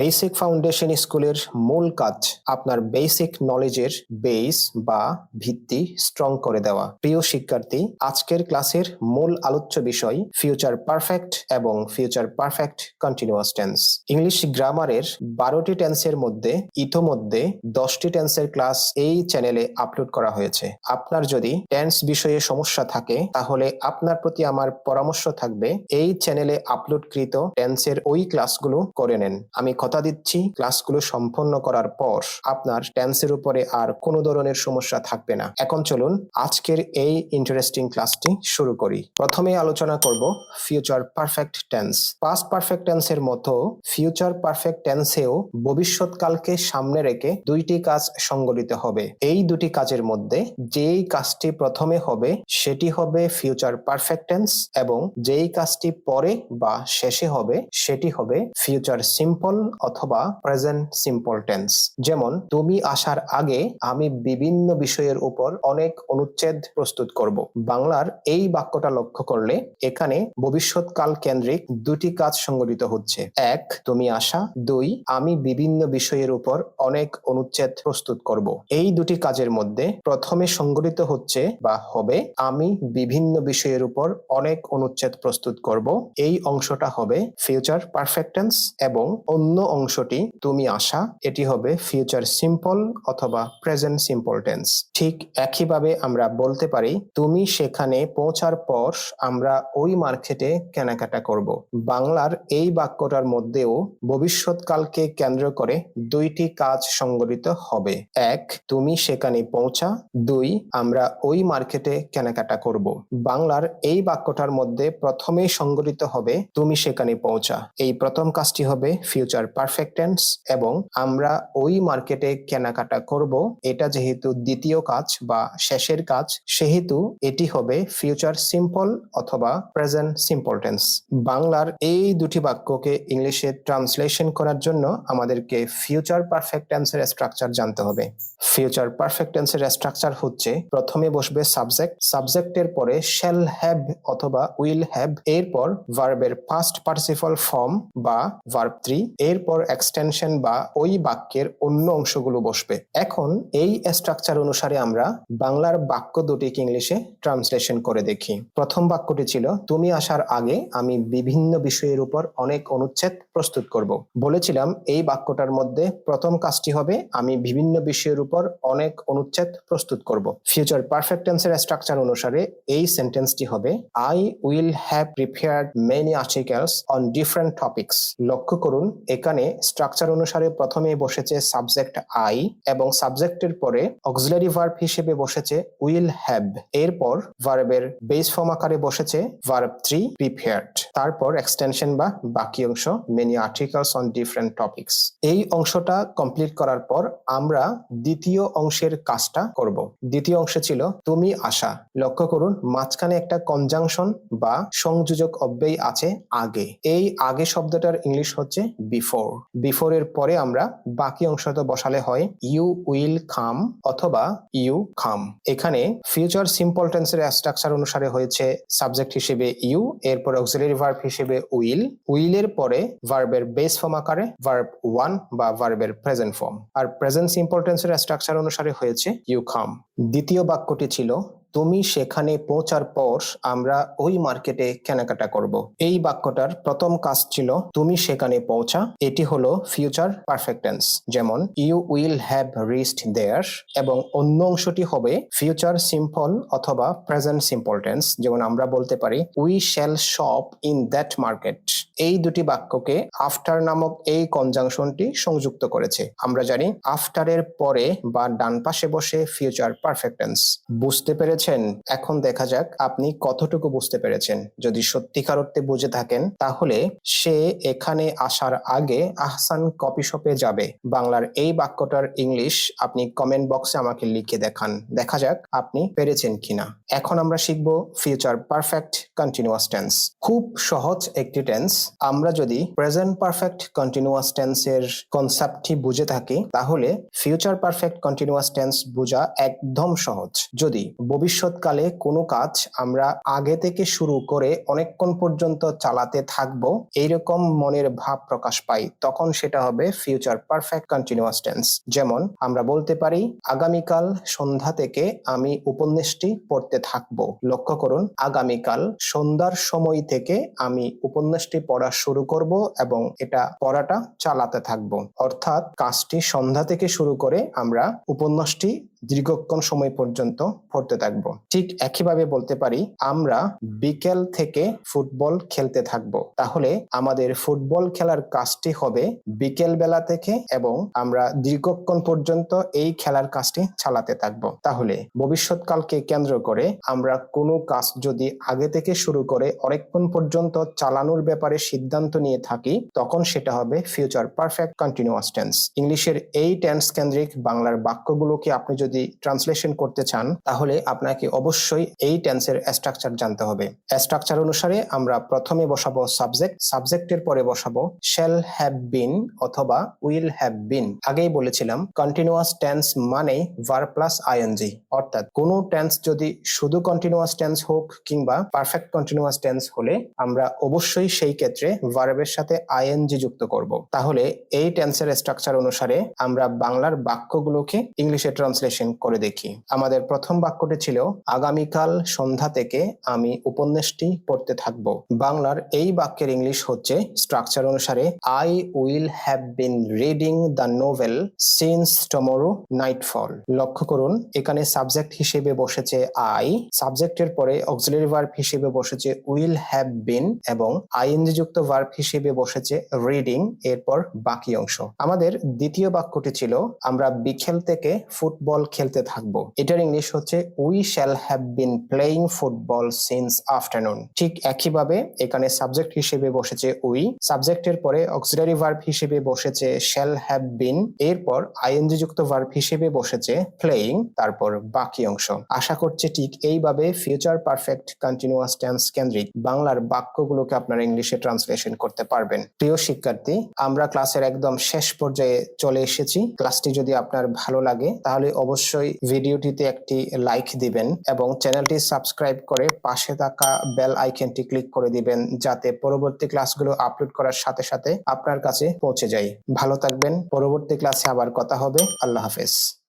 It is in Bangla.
বেসিক ফাউন্ডেশন স্কুলের মূল কাজ আপনার বেসিক নলেজের বেস বা ভিত্তি স্ট্রং করে দেওয়া। প্রিয় শিক্ষার্থী, আজকের ক্লাসের মূল আলোচ্য বিষয় ফিউচার পারফেক্ট এবং future perfect continuous tense. English গ্রামারের 12টি টেন্সের মধ্যে ইতোমধ্যে 10টি টেন্সের ক্লাস এই চ্যানেলে আপলোড করা হয়েছে। আপনার যদি টেন্স বিষয়ে সমস্যা থাকে তাহলে আপনার প্রতি আমার পরামর্শ থাকবে এই চ্যানেলে আপলোডকৃত টেন্সের ওই ক্লাসগুলো করে নেন। আমি কথা দিচ্ছি, ক্লাসগুলো সম্পন্ন করার পর আপনার টেন্সের উপরে আর কোনো ধরনের সমস্যা থাকবে না। এখন চলুন আজকের এই ইন্টারেস্টিং ক্লাসটি শুরু করি। প্রথমে আলোচনা করব future perfect tense. Past perfect টেন্সের মতো ফিউচার পারফেক্ট টেন্সেও ভবিষ্যৎকালকে সামনে রেখে দুইটি কাজ সংগঠিত হবে। এই দুটি কাজের মধ্যে যেই কাজটি প্রথমে হবে সেটি হবে ফিউচার পারফেক্ট টেন্স এবং যেই কাজটি পরে বা শেষে হবে সেটি হবে ফিউচার সিম্পল অথবা প্রেজেন্ট সিম্পল টেন্স। যেমন, তুমি আসার আগে আমি বিভিন্ন বিষয়ের উপর অনেক অনুচ্ছেদ প্রস্তুত করব। বাংলার এই বাক্যটা লক্ষ্য করলে এখানে ভবিষ্যৎকাল কেন্দ্রিক দুটি কাজ সংগঠিত হচ্ছে। এক, তুমি আসা। দুই, আমি বিভিন্ন বিষয়ের উপর অনেক অনুচ্ছেদ প্রস্তুত করব। এই দুটি কাজের মধ্যে প্রথমে সংগঠিত হচ্ছে বা হবে আমি বিভিন্ন বিষয়ের উপর অনেক অনুচ্ছেদ প্রস্তুত করব। এই অংশটা হবে ফিউচার পারফেক্ট টেন্স এবং অন্য অংশটি তুমি আসা, এটি হবে ফিউচার সিম্পল অথবা প্রেজেন্ট সিম্পল টেন্স। ঠিক একইভাবে আমরা বলতে পারি তুমি সেখানে পৌঁছার পর আমরা ওই মার্কেটে কেনাকাটা করব। বাংলার এই বাক্যটার মধ্যেও ভবিষ্যৎকালকে কেন্দ্র করে দুইটি কাজ সংগঠিত হবে। এক, তুমি সেখানে পৌঁছা। দুই, আমরা ওই মার্কেটে কেনাকাটা করব। বাংলার এই বাক্যটার মধ্যে প্রথমেই সংগঠিত হবে তুমি সেখানে পৌঁছা। এই প্রথম কাজটি হবে ফিউচার পারফেক্ট টেন্স এবং আমরা ওই মার্কেটে কেনাকাটা করব, এটা যেহেতু দ্বিতীয় কাজ বা শেষের কাজ সেহেতু এটি হবে ফিউচার সিম্পল অথবা প্রেজেন্ট সিম্পল টেন্স। বাংলার এই দুটি বাক্যকে ইংলিশে ট্রান্সলেশন করার জন্য আমাদেরকে ফিউচার পারফেক্ট টেন্সের স্ট্রাকচার জানতে হবে। ফিউচার পারফেক্ট টেন্সের স্ট্রাকচার হচ্ছে প্রথমে বসবে সাবজেক্ট, সাবজেক্টের পরে শ্যাল হ্যাভ অথবা উইল হ্যাভ, এরপর ভার্বের পাস্ট পার্টিসিপল ফর্ম বা ভার্ব 3, এরপর এক্সটেনশন বা ওই বাক্যের অন্য অংশগুলো বসবে। এখন এই স্ট্রাকচার অনুসারে আমরা বাংলার বাক্য দুটিকে ইংলিশে ট্রান্সলেশন করে দেখি। প্রথম বাক্যটি ছিল তুমি আসার আগে আমি বিভিন্ন বিষয়ের উপর অনেক অনুচ্ছেদ প্রস্তুত করব। বলেছিলাম এই বাক্যটার মধ্যে প্রথম কাজটি হবে আমি বিভিন্ন বিষয়ের উপর অনেক অনুচ্ছেদ প্রস্তুত করব। ফিউচার পারফেক্ট টেন্সের স্ট্রাকচার অনুসারে এই সেন্টেন্সটি হবে I will have prepared many articles on different topics. লক্ষ্য করুন এখানে স্ট্রাকচার অনুসারে প্রথমে বসেছে সাবজেক্ট আই এবং সাবজেক্টের পরে অক্সিলারি ভার্ব হিসেবে বসেছে উইল হ্যাভ, এরপর ভার্বের বেস ফর্ম আকারে বসেছে ভার্ব 3 প্রিপেয়ার্ড, তারপর এক্সটেনশন বা বাকি অংশ many articles on different topics. এই অংশটা কমপ্লিট করার পর আমরা দ্বিতীয় অংশের কাজটা করব। দ্বিতীয় অংশ ছিল তুমি আসা। লক্ষ্য করুন মাঝখানে একটা কনজাংশন বা সংযোজক অব্যয় আছে আগে। এই আগে শব্দটার ইংলিশ হচ্ছে বিফোর। বিফোর এর পরে আমরা বাকি অংশটা বসালে হয় ইউ উইল কাম অথবা ইউ কাম। এখানে ফিউচার সিম্পল টেন্সের স্ট্রাকচার অনুসারে হয়েছে সাবজেক্ট হিসেবে ইউ, এরপর অক্সিলারি ভার্ব হিসেবে উইল, উইলের পরে ভার্বের বেস ফর্ম আকারে ভার্ব 1 বা ভার্বের প্রেজেন্ট ফর্ম, আর প্রেজেন্ট সিম্পল টেন্সের স্ট্রাকচার অনুসারে হয়েছে ইউ কাম। দ্বিতীয় বাক্যটি ছিল তুমি সেখানে পৌঁছার পর আমরা ওই মার্কেটে কেনাকাটা করব। এই বাক্যটার প্রথম কাজ ছিল তুমি সেখানে পৌঁছা, এটি হলো ফিউচার পারফেক্ট টেন্স। যেমন ইউ উইল হ্যাভ রিচড দেয়ার, এবং অন্য অংশটি হবে ফিউচার সিম্পল অথবা প্রেজেন্ট সিম্পল টেন্স। যেমন আমরা বলতে পারি we shall shop in that market. এই দুটি বাক্যকে আফটার নামক এই কনজাংশনটি সংযুক্ত করেছে। আমরা জানি আফটারের পরে বা ডান পাশে বসে ফিউচার পারফেক্ট টেন্স। বুঝতে পেরেছেন? এখন দেখা যাক আপনি কতটুকু বুঝতে পেরেছেন। যদি সত্যিকার অর্থে বুঝে থাকেন তাহলে সে এখানে আসার আগে আহসান কফি শপে যাবে। বাংলার এই বাক্যটার ইংলিশ আপনি কমেন্ট বক্সে আমাকে লিখে দেখান, দেখা যাক আপনি পেরেছেন কিনা। এখন আমরা শিখব ফিউচার পারফেক্ট কন্টিনিউয়াস টেন্স। খুব সহজ একটি টেন্স। আমরা যদি প্রেজেন্ট পারফেক্ট কন্টিনিউয়াস টেন্সের কনসেপ্টটি বুঝে থাকি তাহলে ফিউচার পারফেক্ট কন্টিনিউয়াস টেন্স বোঝা একদম সহজ। যদি ভবিষ্যৎ ভবিষ্যৎকালে কোনো কাজ আমরা আগে থেকে শুরু করে অনেকক্ষণ পর্যন্ত চালাতে থাকবো এইরকম মনের ভাব প্রকাশ পাই, তখন সেটা হবে ফিউচার পারফেক্ট কন্টিনিউয়াস টেন্স। যেমন আমরা বলতে পারি আগামীকাল সন্ধ্যা থেকে আমি উপন্যাসটি পড়তে থাকবো। লক্ষ্য করুন, আগামীকাল সন্ধ্যার সময় থেকে আমি উপন্যাসটি পড়া শুরু করব এবং এটা পড়াটা চালাতে থাকবো। অর্থাৎ কাজটি সন্ধ্যা থেকে শুরু করে আমরা উপন্যাসটি দীর্ঘক্ষণ সময় পর্যন্ত পড়তে থাকবো। ঠিক একইভাবে বলতে পারি আমরা বিকেল থেকে ফুটবল খেলতে থাকবো। তাহলে আমাদের ফুটবল খেলার কাজটি হবে বিকেল বেলা থেকে এবং আমরা দীর্ঘক্ষণ পর্যন্ত এই খেলার কাজটি চালাতে থাকবো। তাহলে ভবিষ্যৎকালকে কেন্দ্র করে আমরা কোনো কাজ যদি আগে থেকে শুরু করে অনেকক্ষণ পর্যন্ত চালানোর ব্যাপারে সিদ্ধান্ত নিয়ে থাকি, তখন সেটা হবে ফিউচার পারফেক্ট কন্টিনিউয়াস টেন্স। ইংলিশের এই টেন্স কেন্দ্রিক বাংলার বাক্যগুলোকে আপনি যদি ট্রান্সলেশন করতে চান, তাহলে আপনাকে অবশ্যই এই টেন্সের স্ট্রাকচার জানতে হবে। স্ট্রাকচার অনুসারে আমরা প্রথমে বসাবো সাবজেক্ট, সাবজেক্টের পরে বসাবো শ্যাল হ্যাভ বিন অথবা উইল হ্যাভ বিন। আগেই বলেছিলাম কন্টিনিউয়াস টেন্স মানে ভার্ব প্লাস আইএনজি, অর্থাৎ কোনো টেন্স যদি শুধু কন্টিনিউয়াস টেন্স হোক কিংবা পারফেক্ট কন্টিনিউয়াস টেন্স হলে আমরা অবশ্যই সেই ক্ষেত্রে ভার্বের সাথে আইএনজি যুক্ত করব। তাহলে এই টেন্সের স্ট্রাকচার অনুসারে আমরা বাংলার বাক্যগুলোকে ইংলিশে ট্রান্সলেশন করে দেখি। আমাদের প্রথম বাক্যটি ছিল আগামীকাল সন্ধ্যা থেকে আমি উপন্যাসটি পড়তে থাকব। বাংলার এই বাক্যের ইংলিশ হচ্ছে স্ট্রাকচার অনুসারে I will have been reading the novel since tomorrow nightfall. লক্ষ্য করুন, এখানে সাবজেক্ট হিসেবে বসেছে আই, সাবজেক্টের পরে অক্সিলারি ভার্ব হিসেবে বসেছে উইল হ্যাভ বিন এবং আইএনজি যুক্ত ভার্ব হিসেবে বসেছে রিডিং, এরপর বাকি অংশ। আমাদের দ্বিতীয় বাক্যটি ছিল আমরা বিকেল থেকে ফুটবল খেলতে থাকবো। এটার ইংলিশ হচ্ছে we shall have been playing football since afternoon. ঠিক একইভাবে এখানে সাবজেক্ট হিসেবে বসেছে উই, সাবজেক্টের পরে অক্সিলারি ভার্ব হিসেবে বসেছে শ্যাল হ্যাভ বিন, এরপর আইএনজি যুক্ত ভার্ব হিসেবে বসেছে প্লেইং, তারপর বাকি অংশ। আশা করছি ঠিক এইভাবে ফিউচার পারফেক্ট কন্টিনিউয়াস টেন্স কেন্দ্রিক বাংলার বাক্যগুলোকে আপনারা ইংলিশে ট্রান্সলেশন করতে পারবেন। প্রিয় শিক্ষার্থী, আমরা ক্লাসের একদম শেষ পর্যায়ে চলে এসেছি। ক্লাসটি যদি আপনার ভালো লাগে তাহলে অবশ্যই ভিডিওটিতে একটি লাইক দিবেন এবং চ্যানেলটি সাবস্ক্রাইব করে পাশে থাকা বেল আইকনটি ক্লিক করে দিবেন, যাতে পরবর্তী ক্লাসগুলো আপলোড করার সাথে সাথে আপনার কাছে পৌঁছে যায়। ভালো থাকবেন, পরবর্তী ক্লাসে আবার কথা হবে। আল্লাহ হাফেজ।